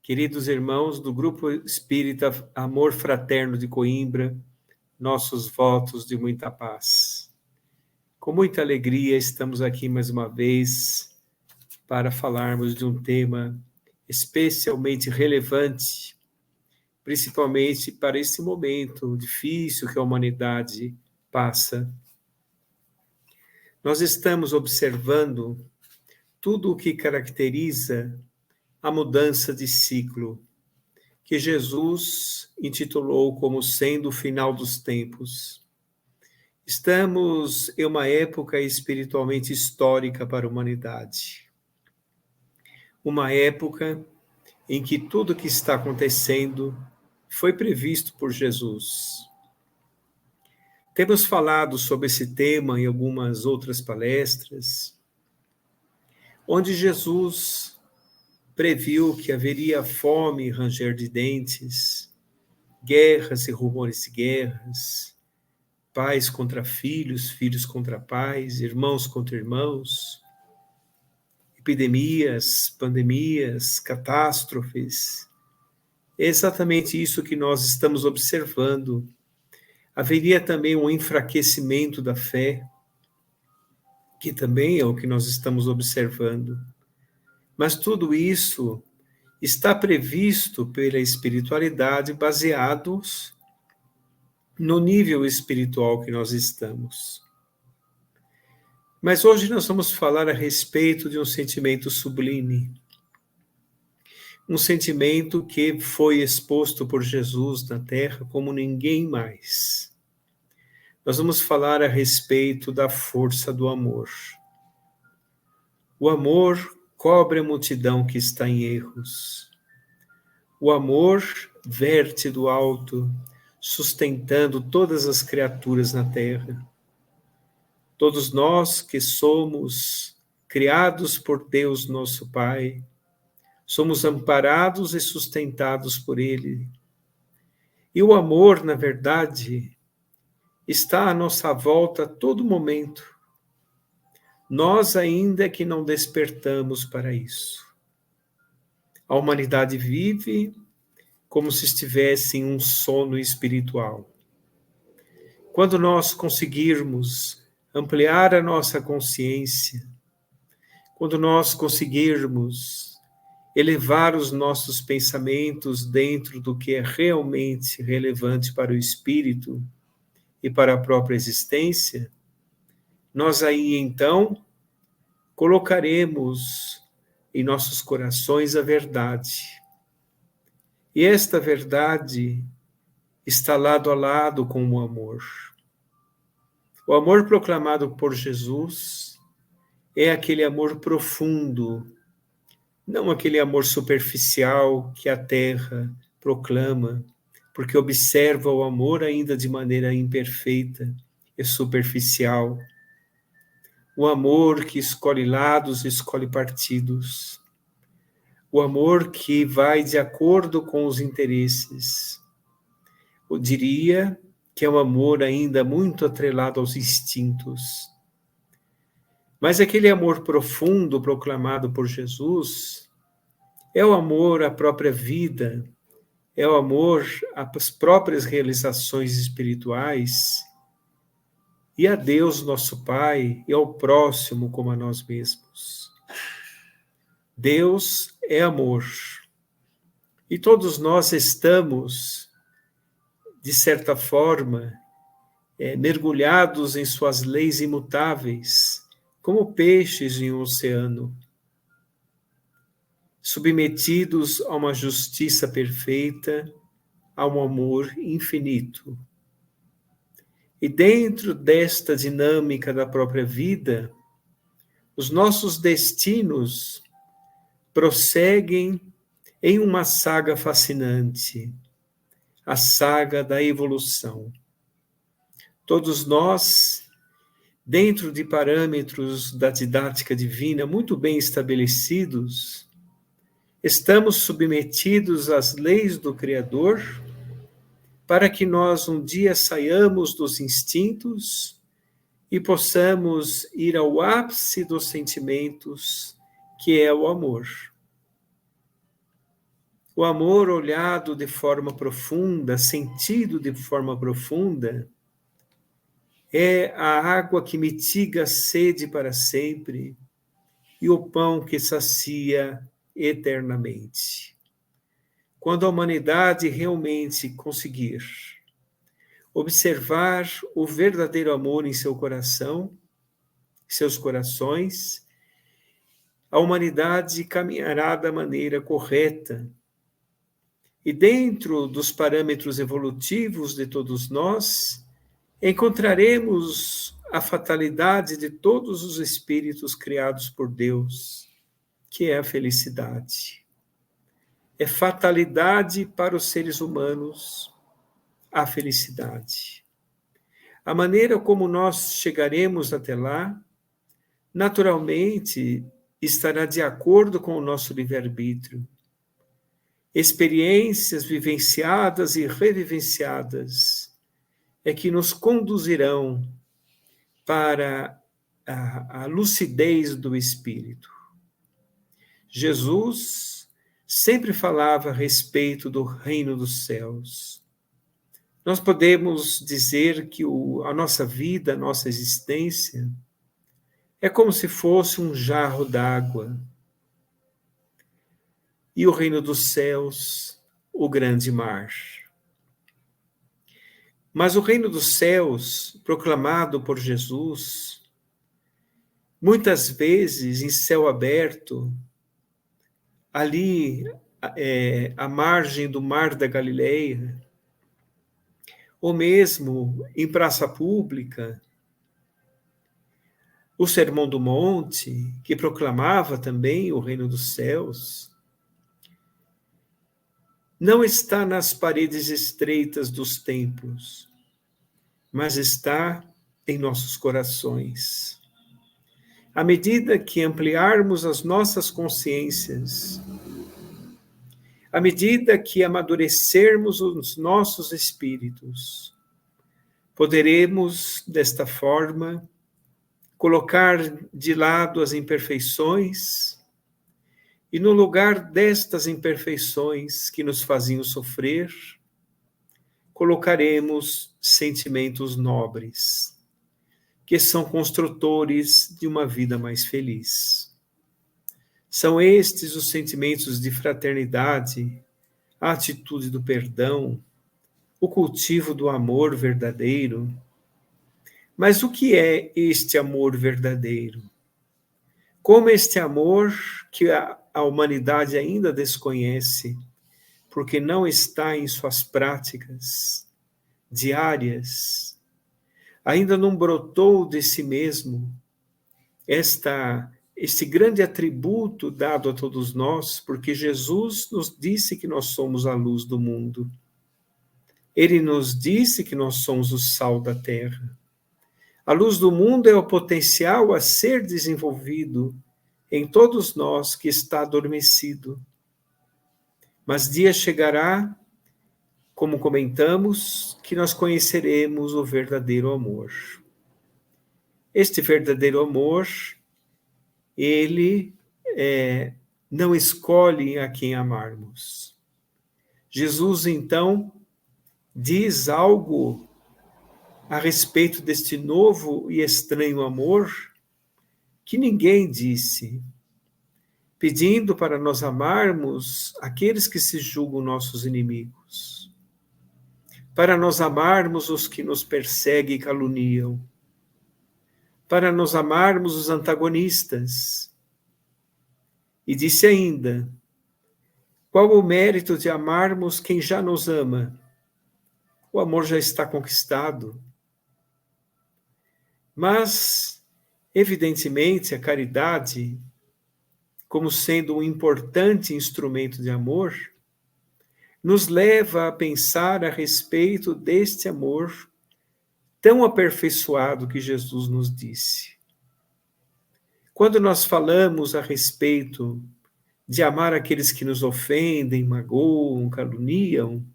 Queridos irmãos do Grupo Espírita Amor Fraterno de Coimbra, nossos votos de muita paz. Com muita alegria estamos aqui mais uma vez para falarmos de um tema especialmente relevante, principalmente para esse momento difícil que a humanidade passa. Nós estamos observando tudo o que caracteriza a mudança de ciclo, que Jesus intitulou como sendo o final dos tempos. Estamos em uma época espiritualmente histórica para a humanidade. Uma época em que tudo o que está acontecendo foi previsto por Jesus. Temos falado sobre esse tema em algumas outras palestras, onde Jesus previu que haveria fome e ranger de dentes, guerras e rumores de guerras, pais contra filhos, filhos contra pais, irmãos contra irmãos, epidemias, pandemias, catástrofes. É exatamente isso que nós estamos observando. Haveria também um enfraquecimento da fé, que também é o que nós estamos observando. Mas tudo isso está previsto pela espiritualidade, baseados no nível espiritual que nós estamos. Mas hoje nós vamos falar a respeito de um sentimento sublime, um sentimento que foi exposto por Jesus na Terra como ninguém mais. Nós vamos falar a respeito da força do amor. O amor cobre a multidão que está em erros. O amor verte do alto, sustentando todas as criaturas na terra. Todos nós que somos criados por Deus, nosso Pai, somos amparados e sustentados por Ele. E o amor, na verdade, está à nossa volta a todo momento. Nós ainda que não despertamos para isso. A humanidade vive como se estivesse em um sono espiritual. Quando nós conseguirmos ampliar a nossa consciência, quando nós conseguirmos elevar os nossos pensamentos dentro do que é realmente relevante para o espírito e para a própria existência, nós aí então colocaremos em nossos corações a verdade. E esta verdade está lado a lado com o amor. O amor proclamado por Jesus é aquele amor profundo, não aquele amor superficial que a terra proclama, porque observa o amor ainda de maneira imperfeita e superficial. O amor que escolhe lados e escolhe partidos. O amor que vai de acordo com os interesses. Eu diria que é um amor ainda muito atrelado aos instintos. Mas aquele amor profundo proclamado por Jesus é o amor à própria vida, é o amor às próprias realizações espirituais e a Deus, nosso Pai, e ao próximo como a nós mesmos. Deus é amor. E todos nós estamos, de certa forma, mergulhados em suas leis imutáveis, como peixes em um oceano, submetidos a uma justiça perfeita, a um amor infinito. E dentro desta dinâmica da própria vida, os nossos destinos prosseguem em uma saga fascinante, a saga da evolução. Todos nós, dentro de parâmetros da didática divina muito bem estabelecidos, estamos submetidos às leis do Criador para que nós um dia saiamos dos instintos e possamos ir ao ápice dos sentimentos, que é o amor. O amor olhado de forma profunda, sentido de forma profunda, é a água que mitiga a sede para sempre e o pão que sacia eternamente. Quando a humanidade realmente conseguir observar o verdadeiro amor em seu coração, seus corações, a humanidade caminhará da maneira correta. E dentro dos parâmetros evolutivos de todos nós, encontraremos a fatalidade de todos os espíritos criados por Deus, que é a felicidade. É fatalidade para os seres humanos a felicidade. A maneira como nós chegaremos até lá, naturalmente, estará de acordo com o nosso livre-arbítrio. Experiências vivenciadas e revivenciadas é que nos conduzirão para a lucidez do espírito. Jesus sempre falava a respeito do reino dos céus. Nós podemos dizer que a nossa vida, a nossa existência, é como se fosse um jarro d'água. E o reino dos céus, o grande mar. Mas o reino dos céus, proclamado por Jesus, muitas vezes em céu aberto, ali à margem do mar da Galileia, ou mesmo em praça pública, o Sermão do Monte, que proclamava também o reino dos céus, não está nas paredes estreitas dos templos, mas está em nossos corações. À medida que ampliarmos as nossas consciências, à medida que amadurecermos os nossos espíritos, poderemos, desta forma, colocar de lado as imperfeições e, no lugar destas imperfeições que nos faziam sofrer, colocaremos sentimentos nobres, que são construtores de uma vida mais feliz. São estes os sentimentos de fraternidade, a atitude do perdão, o cultivo do amor verdadeiro. Mas o que é este amor verdadeiro? Como este amor que a humanidade ainda desconhece, porque não está em suas práticas diárias, ainda não brotou de si mesmo este grande atributo dado a todos nós, porque Jesus nos disse que nós somos a luz do mundo. Ele nos disse que nós somos o sal da terra. A luz do mundo é o potencial a ser desenvolvido em todos nós que está adormecido. Mas dia chegará, como comentamos, que nós conheceremos o verdadeiro amor. Este verdadeiro amor, ele não escolhe a quem amarmos. Jesus, então, diz algo a respeito deste novo e estranho amor que ninguém disse, pedindo para nós amarmos aqueles que se julgam nossos inimigos, para nós amarmos os que nos perseguem e caluniam, para nós amarmos os antagonistas. E disse ainda: qual o mérito de amarmos quem já nos ama? O amor já está conquistado. Mas, evidentemente, a caridade, como sendo um importante instrumento de amor, nos leva a pensar a respeito deste amor tão aperfeiçoado que Jesus nos disse. Quando nós falamos a respeito de amar aqueles que nos ofendem, magoam, caluniam,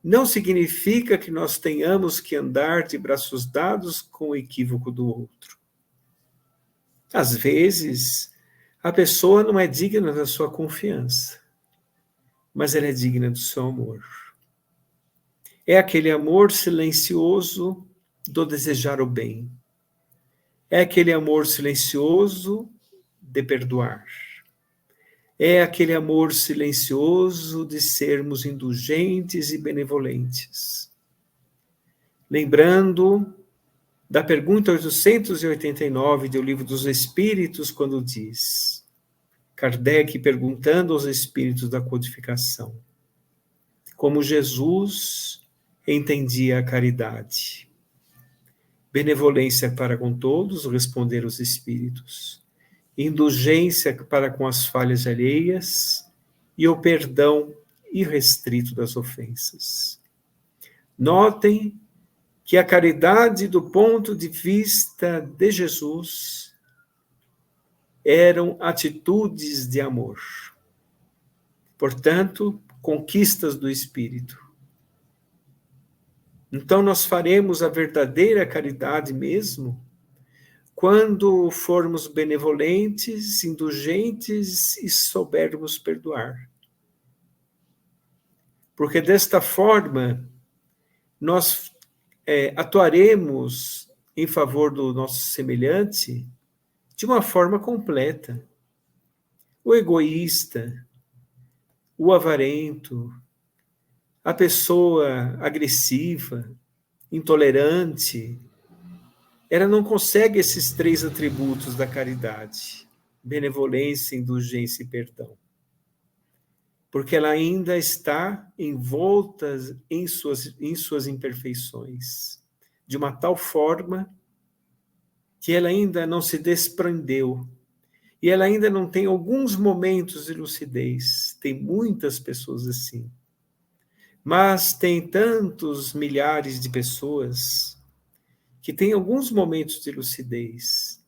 não significa que nós tenhamos que andar de braços dados com o equívoco do outro. Às vezes, a pessoa não é digna da sua confiança, mas ela é digna do seu amor. É aquele amor silencioso do desejar o bem. É aquele amor silencioso de perdoar. É aquele amor silencioso de sermos indulgentes e benevolentes. Lembrando da pergunta 889 do Livro dos Espíritos, quando diz, Kardec perguntando aos espíritos da codificação, como Jesus entendia a caridade. Benevolência para com todos, responderam os espíritos. Indulgência para com as falhas alheias e o perdão irrestrito das ofensas. Notem que a caridade, do ponto de vista de Jesus, eram atitudes de amor. Portanto, conquistas do espírito. Então, nós faremos a verdadeira caridade mesmo quando formos benevolentes, indulgentes e soubermos perdoar. Porque desta forma, nós atuaremos em favor do nosso semelhante de uma forma completa. O egoísta, o avarento, a pessoa agressiva, intolerante, ela não consegue esses 3 atributos da caridade: benevolência, indulgência e perdão. Porque ela ainda está envolta em suas imperfeições, de uma tal forma que ela ainda não se desprendeu, e ela ainda não tem alguns momentos de lucidez. Tem muitas pessoas assim. Mas tem tantos milhares de pessoas que têm alguns momentos de lucidez.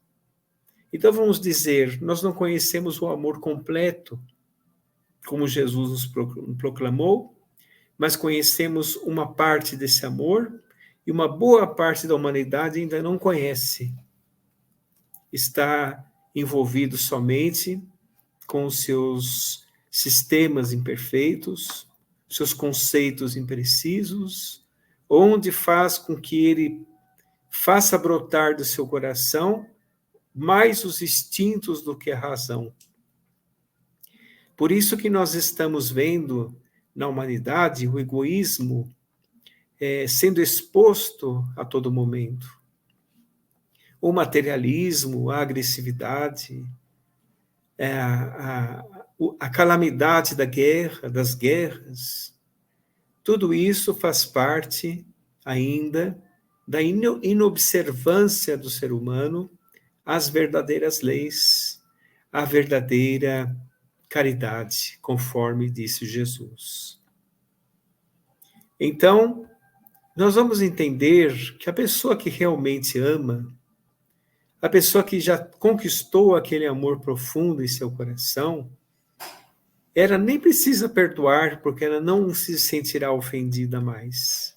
Então vamos dizer, nós não conhecemos o amor completo, como Jesus nos proclamou, mas conhecemos uma parte desse amor e uma boa parte da humanidade ainda não conhece. Está envolvido somente com os seus sistemas imperfeitos, seus conceitos imprecisos, onde faz com que ele faça brotar do seu coração mais os instintos do que a razão. Por isso que nós estamos vendo na humanidade o egoísmo sendo exposto a todo momento. O materialismo, a agressividade, a calamidade das guerras, tudo isso faz parte ainda da inobservância do ser humano às verdadeiras leis, à verdadeira caridade, conforme disse Jesus. Então, nós vamos entender que a pessoa que realmente ama, a pessoa que já conquistou aquele amor profundo em seu coração, ela nem precisa perdoar, porque ela não se sentirá ofendida mais.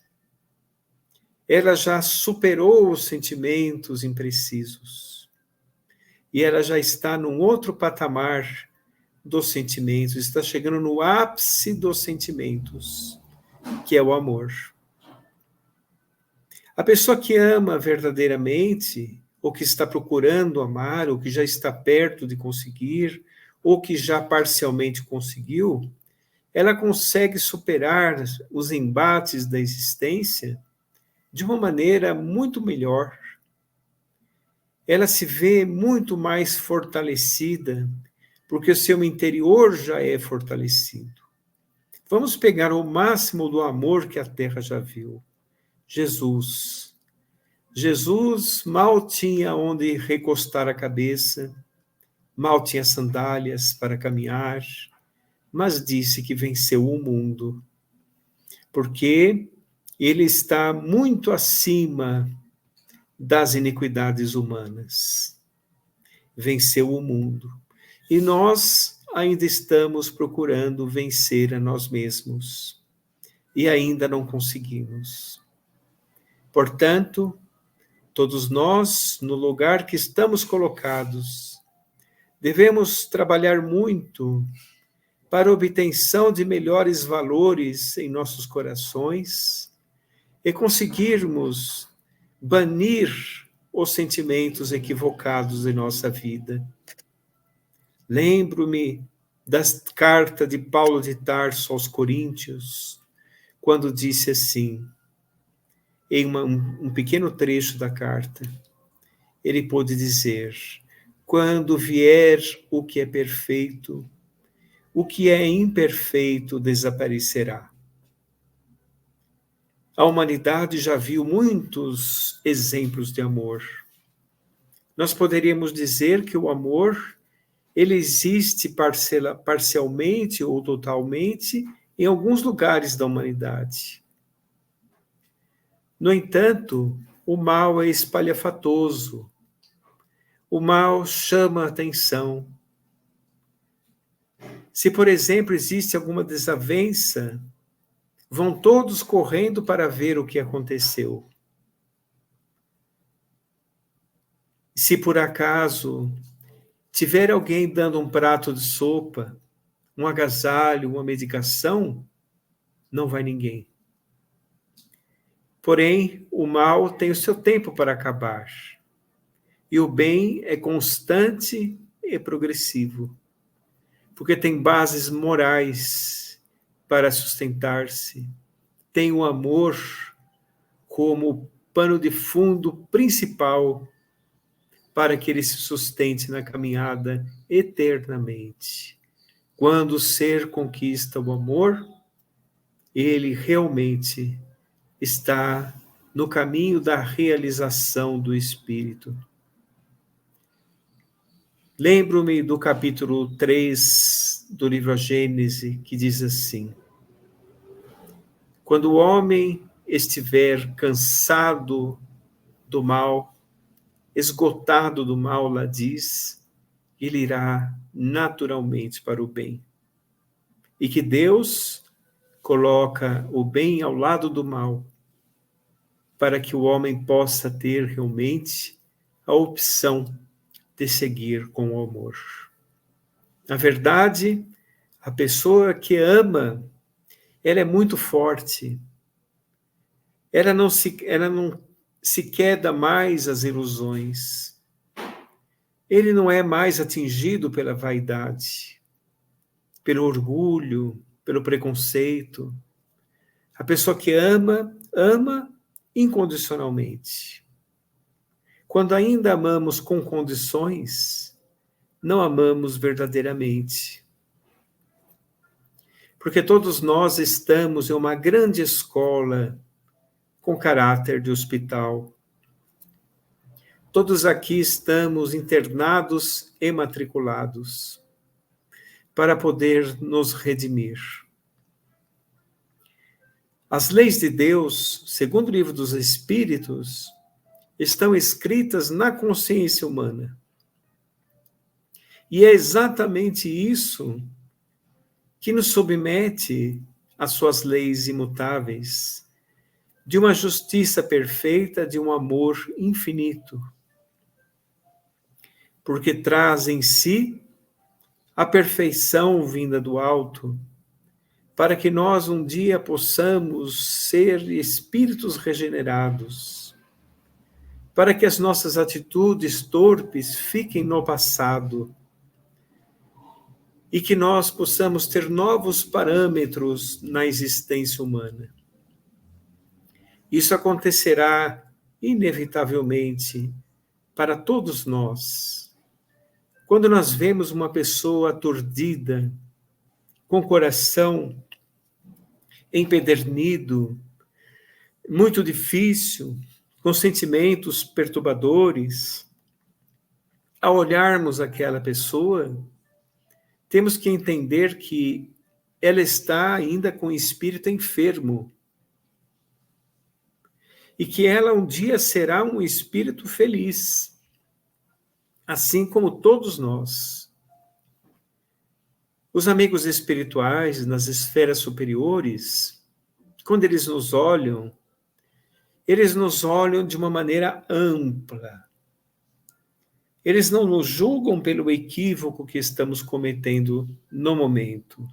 Ela já superou os sentimentos imprecisos. E ela já está num outro patamar dos sentimentos, está chegando no ápice dos sentimentos, que é o amor. A pessoa que ama verdadeiramente, ou que está procurando amar, ou que já está perto de conseguir, ou que já parcialmente conseguiu, ela consegue superar os embates da existência de uma maneira muito melhor. Ela se vê muito mais fortalecida, porque o seu interior já é fortalecido. Vamos pegar o máximo do amor que a terra já viu. Jesus. Jesus mal tinha onde recostar a cabeça, mal tinha sandálias para caminhar, mas disse que venceu o mundo, porque ele está muito acima das iniquidades humanas. Venceu o mundo. E nós ainda estamos procurando vencer a nós mesmos. E ainda não conseguimos. Portanto, todos nós, no lugar que estamos colocados, devemos trabalhar muito para a obtenção de melhores valores em nossos corações e conseguirmos banir os sentimentos equivocados em nossa vida. Lembro-me da carta de Paulo de Tarso aos Coríntios, quando disse assim, em um pequeno trecho da carta, ele pôde dizer: quando vier o que é perfeito, o que é imperfeito desaparecerá. A humanidade já viu muitos exemplos de amor. Nós poderíamos dizer que o amor, ele existe parcialmente ou totalmente em alguns lugares da humanidade. No entanto, o mal é espalhafatoso. O mal chama a atenção. Se, por exemplo, existe alguma desavença, vão todos correndo para ver o que aconteceu. Se por acaso tiver alguém dando um prato de sopa, um agasalho, uma medicação, não vai ninguém. Porém, o mal tem o seu tempo para acabar. E o bem é constante e progressivo, porque tem bases morais para sustentar-se, tem o amor como pano de fundo principal para que ele se sustente na caminhada eternamente. Quando o ser conquista o amor, ele realmente está no caminho da realização do Espírito. Lembro-me do capítulo 3 do livro A Gênese, que diz assim: quando o homem estiver cansado do mal, esgotado do mal, lá diz, ele irá naturalmente para o bem. E que Deus coloca o bem ao lado do mal, para que o homem possa ter realmente a opção de seguir com o amor. Na verdade, a pessoa que ama, ela é muito forte. Ela não se queda mais às ilusões. Ele não é mais atingido pela vaidade, pelo orgulho, pelo preconceito. A pessoa que ama, ama incondicionalmente. Quando ainda amamos com condições, não amamos verdadeiramente. Porque todos nós estamos em uma grande escola com caráter de hospital. Todos aqui estamos internados e matriculados para poder nos redimir. As leis de Deus, segundo o livro dos Espíritos, estão escritas na consciência humana. E é exatamente isso que nos submete às suas leis imutáveis, de uma justiça perfeita, de um amor infinito, porque traz em si a perfeição vinda do alto, para que nós um dia possamos ser espíritos regenerados, para que as nossas atitudes torpes fiquem no passado e que nós possamos ter novos parâmetros na existência humana. Isso acontecerá inevitavelmente para todos nós. Quando nós vemos uma pessoa aturdida, com o coração empedernido, muito difícil, com sentimentos perturbadores, ao olharmos aquela pessoa, temos que entender que ela está ainda com o espírito enfermo e que ela um dia será um espírito feliz, assim como todos nós. Os amigos espirituais nas esferas superiores, quando eles nos olham de uma maneira ampla. Eles não nos julgam pelo equívoco que estamos cometendo no momento.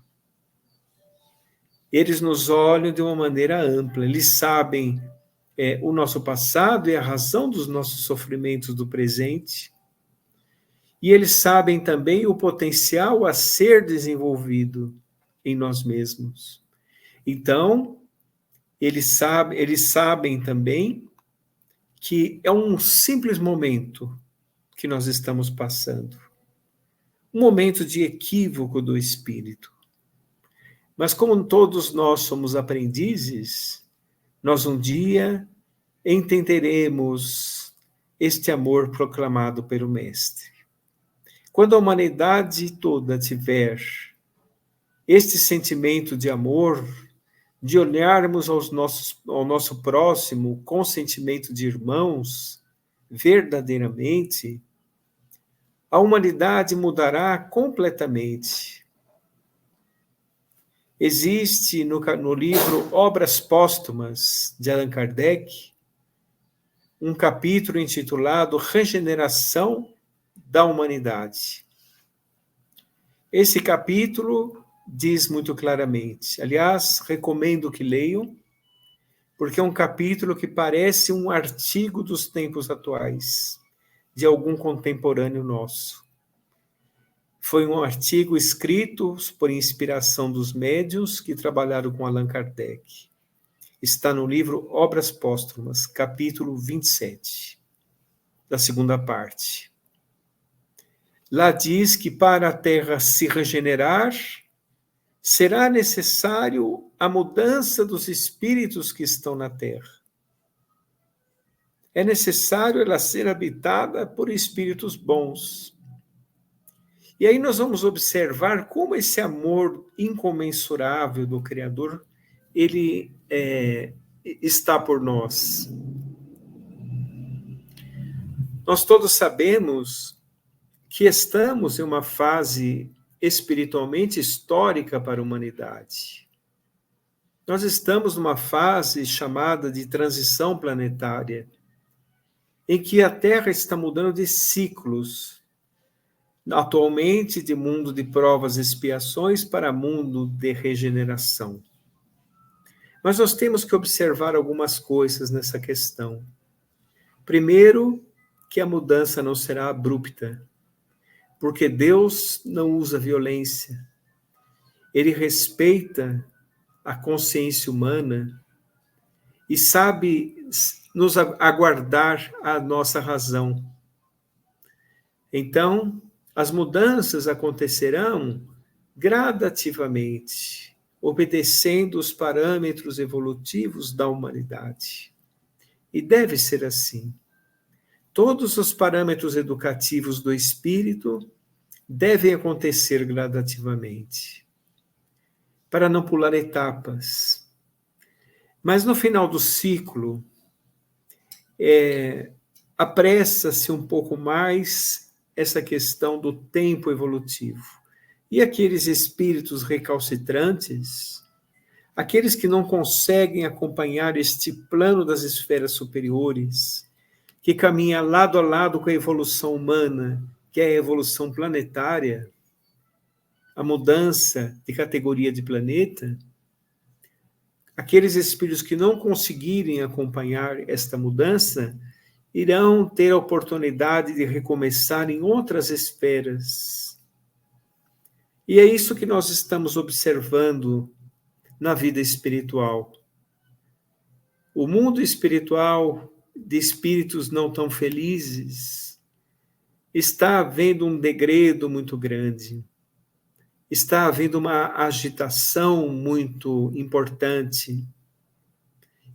Eles nos olham de uma maneira ampla, eles sabem o nosso passado e a razão dos nossos sofrimentos do presente, e eles sabem também o potencial a ser desenvolvido em nós mesmos. Então, eles sabem também que é um simples momento que nós estamos passando, um momento de equívoco do espírito. Mas como todos nós somos aprendizes, nós um dia entenderemos este amor proclamado pelo Mestre. Quando a humanidade toda tiver este sentimento de amor, de olharmos ao nosso próximo com sentimento de irmãos, verdadeiramente, a humanidade mudará completamente. Existe no livro Obras Póstumas, de Allan Kardec, um capítulo intitulado Regeneração da Humanidade. Esse capítulo diz muito claramente, aliás, recomendo que leiam, porque é um capítulo que parece um artigo dos tempos atuais, de algum contemporâneo nosso. Foi um artigo escrito por inspiração dos médiuns que trabalharam com Allan Kardec. Está no livro Obras Póstumas, capítulo 27, da segunda parte. Lá diz que para a Terra se regenerar, será necessário a mudança dos espíritos que estão na Terra. É necessário ela ser habitada por espíritos bons. E aí nós vamos observar como esse amor incomensurável do Criador, ele está por nós. Nós todos sabemos que estamos em uma fase espiritualmente histórica para a humanidade. Nós estamos numa fase chamada de transição planetária, em que a Terra está mudando de ciclos, atualmente de mundo de provas e expiações para mundo de regeneração. Mas nós temos que observar algumas coisas nessa questão. Primeiro, que a mudança não será abrupta, porque Deus não usa violência. Ele respeita a consciência humana e sabe nos aguardar a nossa razão. Então, as mudanças acontecerão gradativamente, obedecendo os parâmetros evolutivos da humanidade. E deve ser assim. Todos os parâmetros educativos do espírito devem acontecer gradativamente, para não pular etapas. Mas no final do ciclo, apressa-se um pouco mais essa questão do tempo evolutivo. E aqueles espíritos recalcitrantes, aqueles que não conseguem acompanhar este plano das esferas superiores, que caminha lado a lado com a evolução humana, que é a evolução planetária, a mudança de categoria de planeta, aqueles espíritos que não conseguirem acompanhar esta mudança irão ter a oportunidade de recomeçar em outras esferas. E é isso que nós estamos observando na vida espiritual. O mundo espiritual de espíritos não tão felizes está havendo um degredo muito grande. Está havendo uma agitação muito importante.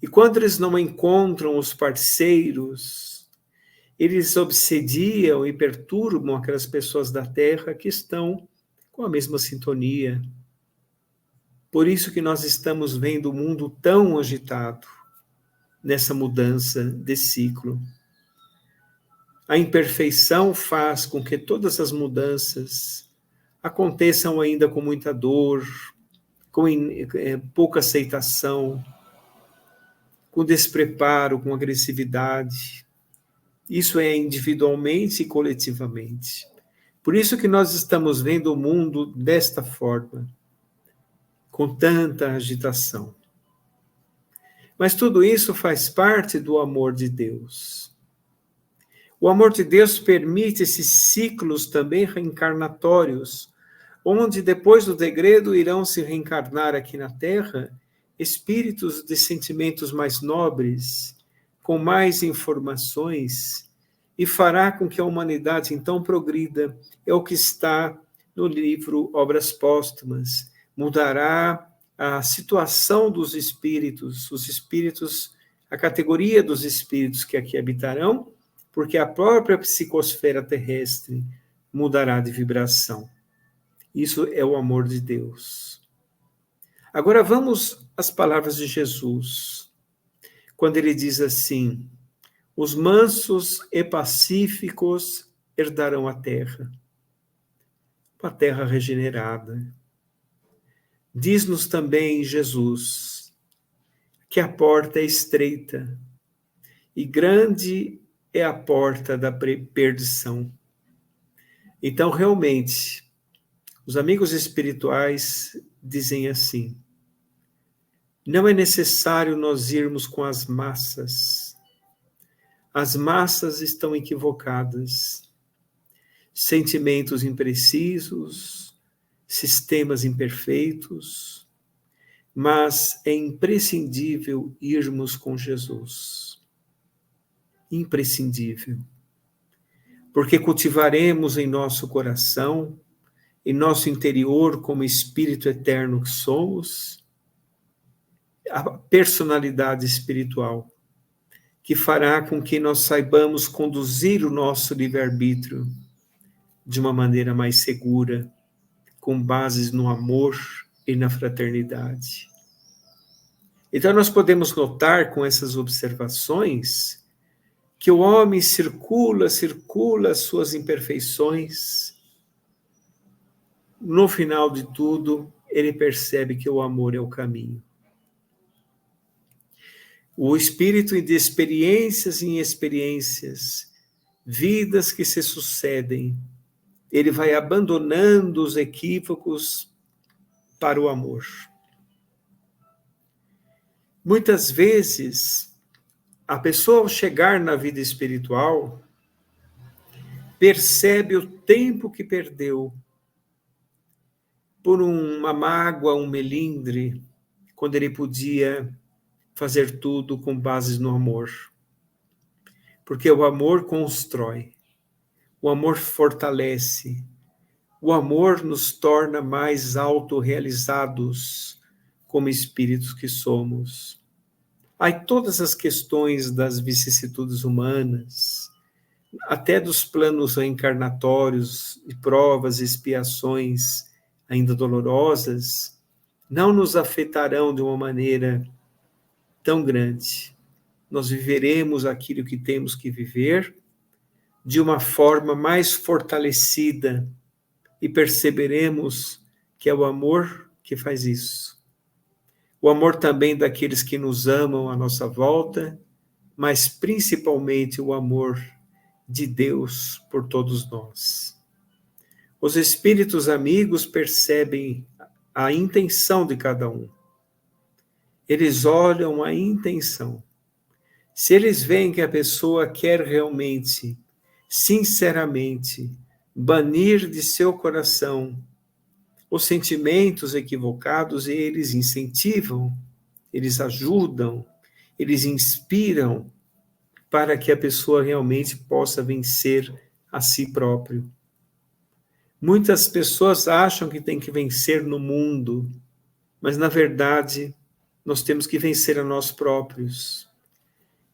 E quando eles não encontram os parceiros, eles obsediam e perturbam aquelas pessoas da Terra que estão com a mesma sintonia. Por isso que nós estamos vendo o mundo tão agitado nessa mudança de ciclo. A imperfeição faz com que todas as mudanças aconteçam ainda com muita dor, com pouca aceitação, com despreparo, com agressividade. Isso é individualmente e coletivamente. Por isso que nós estamos vendo o mundo desta forma, com tanta agitação. Mas tudo isso faz parte do amor de Deus. O amor de Deus permite esses ciclos também reencarnatórios, onde depois do degredo irão se reencarnar aqui na Terra espíritos de sentimentos mais nobres, com mais informações, e fará com que a humanidade então progrida. É o que está no livro Obras Póstumas. Mudará a situação dos espíritos, os espíritos, a categoria dos espíritos que aqui habitarão, porque a própria psicosfera terrestre mudará de vibração. Isso é o amor de Deus. Agora vamos às palavras de Jesus, quando ele diz assim: os mansos e pacíficos herdarão a terra, uma terra regenerada. Diz-nos também Jesus que a porta é estreita e grande é a porta da perdição. Então, realmente, os amigos espirituais dizem assim: não é necessário nós irmos com as massas. As massas estão equivocadas. Sentimentos imprecisos, sistemas imperfeitos, mas é imprescindível irmos com Jesus. Imprescindível. Porque cultivaremos em nosso coração, em nosso interior, como espírito eterno que somos, a personalidade espiritual, que fará com que nós saibamos conduzir o nosso livre-arbítrio de uma maneira mais segura, com bases no amor e na fraternidade. Então, nós podemos notar com essas observações que o homem circula as suas imperfeições. No final de tudo, ele percebe que o amor é o caminho. O espírito de experiências em experiências, vidas que se sucedem, ele vai abandonando os equívocos para o amor. Muitas vezes, a pessoa, ao chegar na vida espiritual, percebe o tempo que perdeu por uma mágoa, um melindre, quando ele podia fazer tudo com bases no amor. Porque o amor constrói, o amor fortalece, o amor nos torna mais autorrealizados como espíritos que somos. Aí todas as questões das vicissitudes humanas, até dos planos reencarnatórios e provas e expiações ainda dolorosas, não nos afetarão de uma maneira tão grande. Nós viveremos aquilo que temos que viver de uma forma mais fortalecida e perceberemos que é o amor que faz isso. O amor também daqueles que nos amam à nossa volta, mas principalmente o amor de Deus por todos nós. Os espíritos amigos percebem a intenção de cada um. Eles olham a intenção. Se eles veem que a pessoa quer realmente, sinceramente, banir de seu coração os sentimentos equivocados, eles incentivam, eles ajudam, eles inspiram para que a pessoa realmente possa vencer a si próprio. Muitas pessoas acham que tem que vencer no mundo, mas na verdade nós temos que vencer a nós próprios.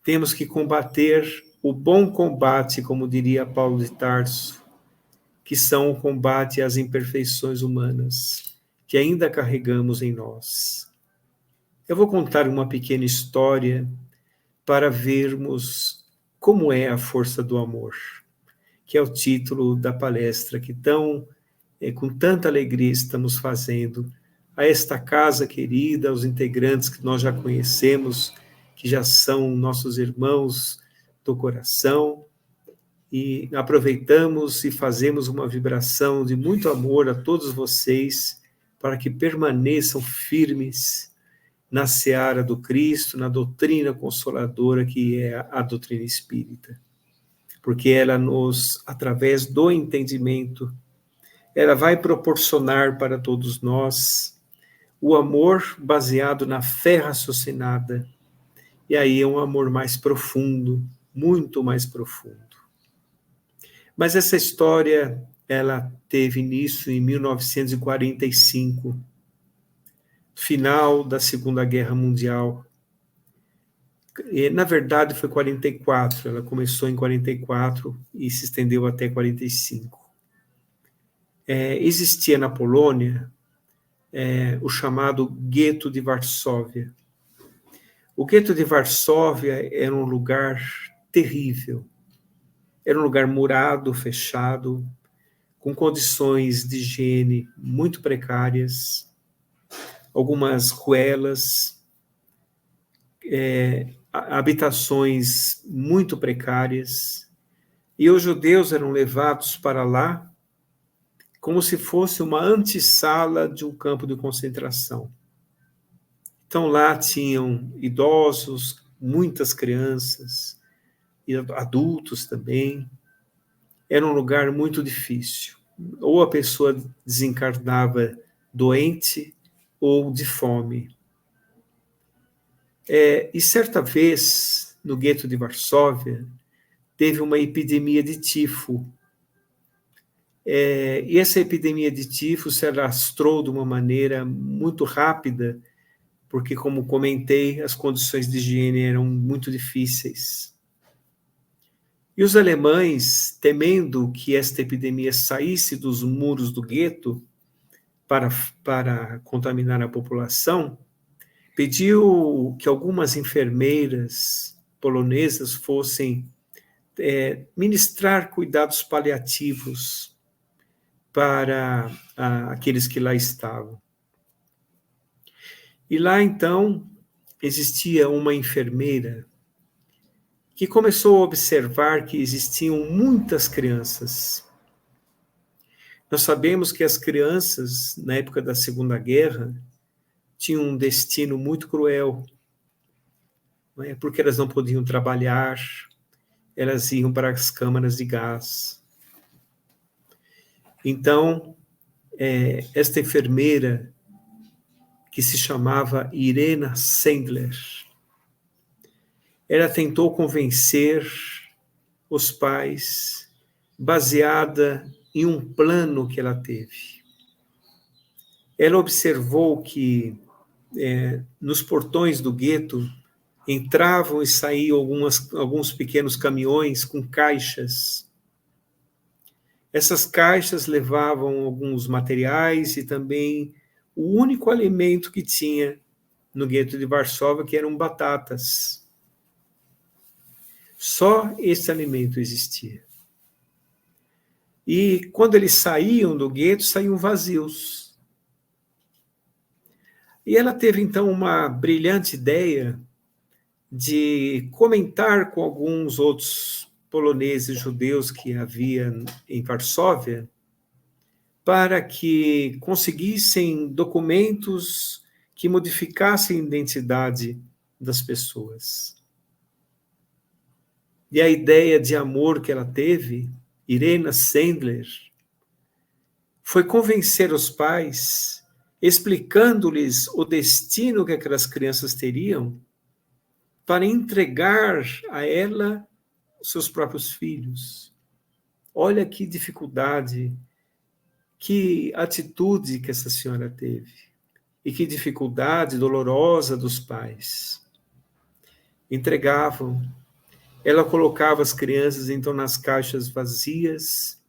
Temos que combater o bom combate, como diria Paulo de Tarso, que são o combate às imperfeições humanas, que ainda carregamos em nós. Eu vou contar uma pequena história para vermos como é a força do amor, que é o título da palestra que com tanta alegria estamos fazendo a esta casa querida, aos integrantes que nós já conhecemos, que já são nossos irmãos do coração, e aproveitamos e fazemos uma vibração de muito amor a todos vocês, para que permaneçam firmes na seara do Cristo, na doutrina consoladora que é a doutrina espírita. Porque ela nos, através do entendimento, ela vai proporcionar para todos nós o amor baseado na fé raciocinada. E aí é um amor mais profundo, muito mais profundo. Mas essa história, ela teve início em 1945, final da Segunda Guerra Mundial. E, na verdade, foi 44, ela começou em 44 e se estendeu até 45. Existia na Polônia o chamado Gueto de Varsóvia. O Gueto de Varsóvia era um lugar terrível. Era um lugar murado, fechado, com condições de higiene muito precárias, algumas ruelas, habitações muito precárias, e os judeus eram levados para lá como se fosse uma antessala de um campo de concentração. Então lá tinham idosos, muitas crianças, e adultos também. Era um lugar muito difícil. Ou a pessoa desencarnava doente ou de fome. E certa vez, no gueto de Varsóvia, teve uma epidemia de tifo. E essa epidemia de tifo se alastrou de uma maneira muito rápida, porque, como comentei, as condições de higiene eram muito difíceis. E os alemães, temendo que esta epidemia saísse dos muros do gueto para contaminar a população, pediu que algumas enfermeiras polonesas fossem ministrar cuidados paliativos para aqueles que lá estavam. E lá, então, existia uma enfermeira que começou a observar que existiam muitas crianças. Nós sabemos que as crianças, na época da Segunda Guerra, tinham um destino muito cruel, não é? Porque elas não podiam trabalhar, elas iam para as câmaras de gás. Então, esta enfermeira, que se chamava Irena Sendler, ela tentou convencer os pais, baseada em um plano que ela teve. Ela observou que nos portões do gueto entravam e saíam alguns pequenos caminhões com caixas. Essas caixas levavam alguns materiais e também o único alimento que tinha no gueto de Varsóvia, que eram batatas. Só esse alimento existia. E quando eles saíam do gueto, saíam vazios. E ela teve, então, uma brilhante ideia de comentar com alguns outros poloneses judeus que havia em Varsóvia, para que conseguissem documentos que modificassem a identidade das pessoas. E a ideia de amor que ela teve, Irena Sendler, foi convencer os pais, explicando-lhes o destino que aquelas crianças teriam, para entregar a ela os seus próprios filhos. Olha que dificuldade, que atitude que essa senhora teve. E que dificuldade dolorosa dos pais. Entregavam. Ela colocava as crianças, então, nas caixas vazias,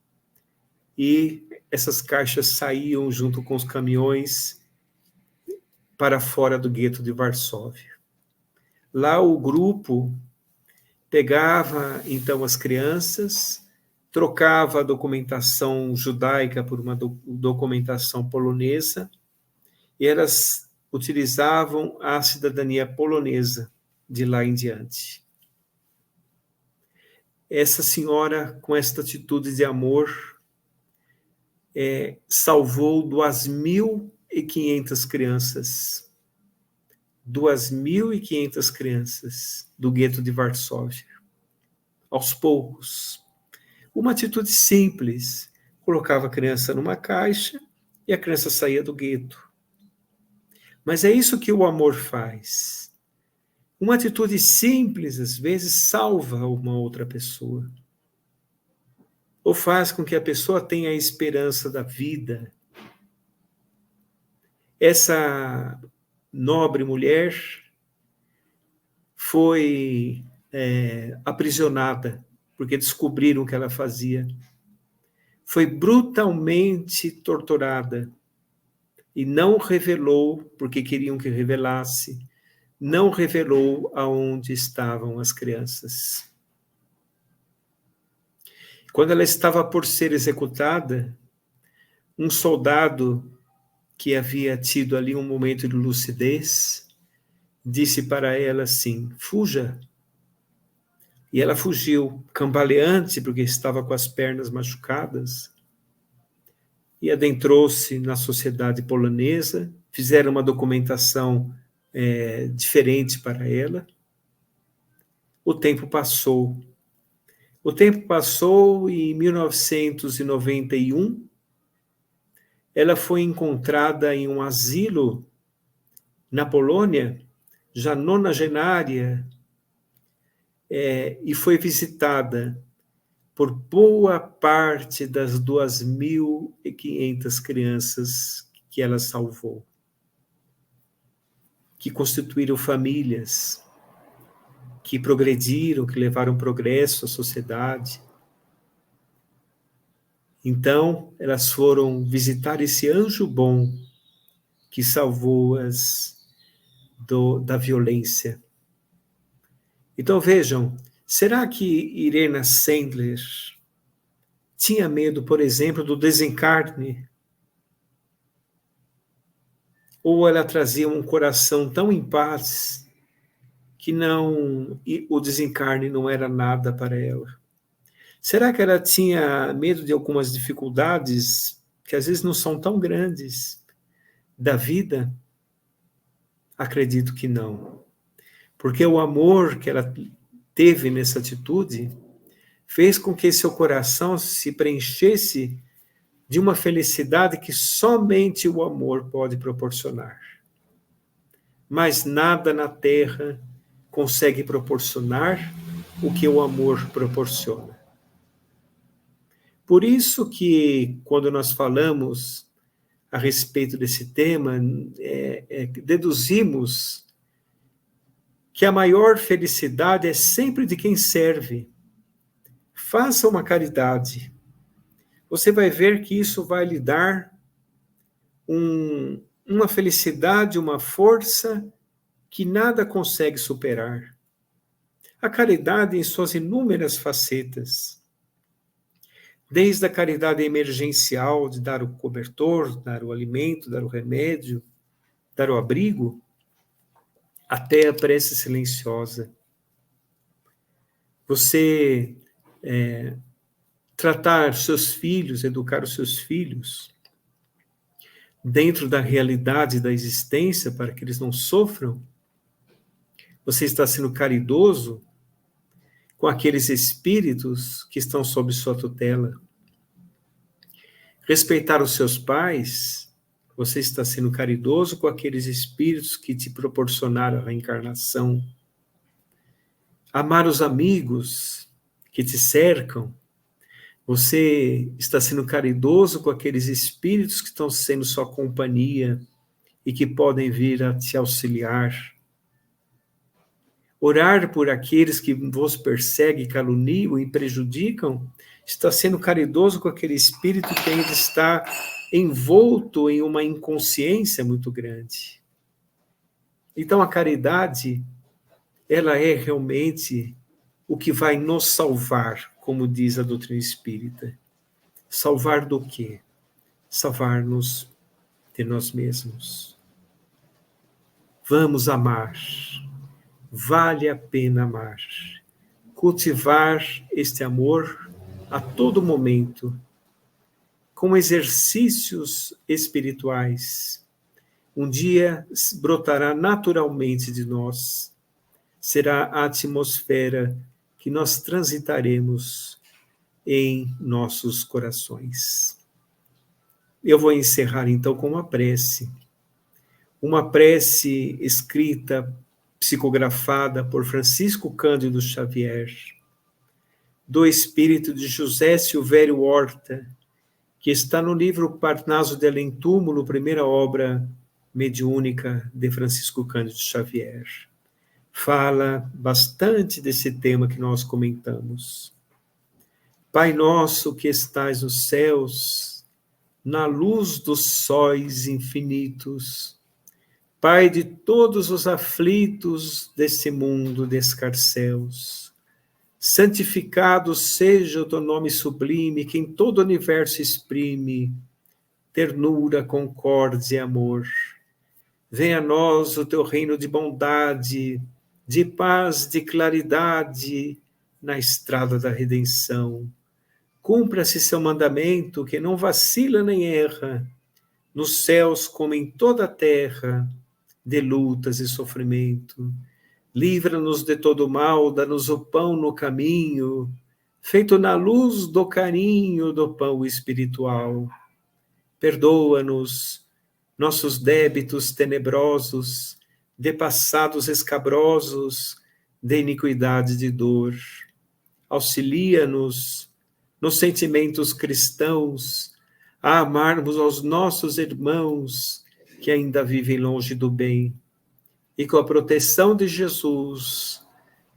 e essas caixas saíam junto com os caminhões para fora do gueto de Varsóvia. Lá o grupo pegava, então, as crianças, trocava a documentação judaica por uma documentação polonesa, e elas utilizavam a cidadania polonesa de lá em diante. Essa senhora, com esta atitude de amor, salvou 2.000 2.500 crianças. 2.500 crianças do gueto de Varsóvia. Aos poucos. Uma atitude simples. Colocava a criança numa caixa e a criança saía do gueto. Mas é isso que o amor faz. Uma atitude simples, às vezes, salva uma outra pessoa. Ou faz com que a pessoa tenha a esperança da vida. Essa nobre mulher foi aprisionada, porque descobriram o que ela fazia. Foi brutalmente torturada e não revelou, porque queriam que revelasse, não revelou aonde estavam as crianças. Quando ela estava por ser executada, um soldado que havia tido ali um momento de lucidez, disse para ela assim: fuja. E ela fugiu, cambaleante, porque estava com as pernas machucadas, e adentrou-se na sociedade polonesa, fizeram uma documentação diferente para ela. O tempo passou. O tempo passou e em 1991, ela foi encontrada em um asilo na Polônia, já nonagenária, e foi visitada por boa parte das 2.500 crianças que ela salvou, que constituíram famílias, que progrediram, que levaram progresso à sociedade. Então, elas foram visitar esse anjo bom que salvou-as da violência. Então, vejam, será que Irena Sendler tinha medo, por exemplo, do desencarne? Ou ela trazia um coração tão em paz que o desencarne não era nada para ela? Será que ela tinha medo de algumas dificuldades que às vezes não são tão grandes da vida? Acredito que não. Porque o amor que ela teve nessa atitude fez com que seu coração se preenchesse de uma felicidade que somente o amor pode proporcionar. Mas nada na Terra consegue proporcionar o que o amor proporciona. Por isso que, quando nós falamos a respeito desse tema, deduzimos que a maior felicidade é sempre de quem serve. Faça uma caridade. Você vai ver que isso vai lhe dar uma felicidade, uma força que nada consegue superar. A caridade em suas inúmeras facetas. Desde a caridade emergencial, de dar o cobertor, dar o alimento, dar o remédio, dar o abrigo, até a prece silenciosa. Você tratar seus filhos, educar os seus filhos dentro da realidade da existência para que eles não sofram. Você está sendo caridoso com aqueles espíritos que estão sob sua tutela. Respeitar os seus pais, você está sendo caridoso com aqueles espíritos que te proporcionaram a reencarnação. Amar os amigos que te cercam, você está sendo caridoso com aqueles espíritos que estão sendo sua companhia e que podem vir a te auxiliar. Orar por aqueles que vos perseguem, caluniam e prejudicam, está sendo caridoso com aquele espírito que ainda está envolto em uma inconsciência muito grande. Então a caridade, ela é realmente o que vai nos salvar, como diz a doutrina espírita. Salvar do quê? Salvar-nos de nós mesmos. Vamos amar. Vale a pena amar. Cultivar este amor a todo momento, com exercícios espirituais, um dia brotará naturalmente de nós. Será a atmosfera que nós transitaremos em nossos corações. Eu vou encerrar então com uma prece escrita, psicografada por Francisco Cândido Xavier, do espírito de José Silvério Horta, que está no livro Parnaso de Além Túmulo, primeira obra mediúnica de Francisco Cândido Xavier. Fala bastante desse tema que nós comentamos. Pai nosso que estais nos céus, na luz dos sóis infinitos, Pai de todos os aflitos desse mundo de escarcéus, santificado seja o teu nome sublime, que em todo o universo exprime ternura, concórdia e amor. Venha a nós o teu reino de bondade, de paz, de claridade, na estrada da redenção. Cumpra-se seu mandamento, que não vacila nem erra, nos céus como em toda a terra, de lutas e sofrimento. Livra-nos de todo mal, dá-nos o pão no caminho, feito na luz do carinho do pão espiritual. Perdoa-nos nossos débitos tenebrosos, de passados escabrosos, de iniquidade e de dor. Auxilia-nos nos sentimentos cristãos, a amarmos aos nossos irmãos que ainda vivem longe do bem. E com a proteção de Jesus,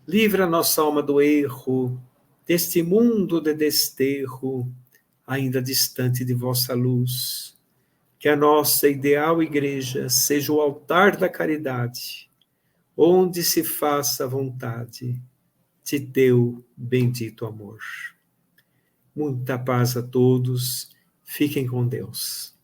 livra nossa alma do erro, deste mundo de desterro, ainda distante de vossa luz. Que a nossa ideal igreja seja o altar da caridade, onde se faça a vontade de teu bendito amor. Muita paz a todos, fiquem com Deus.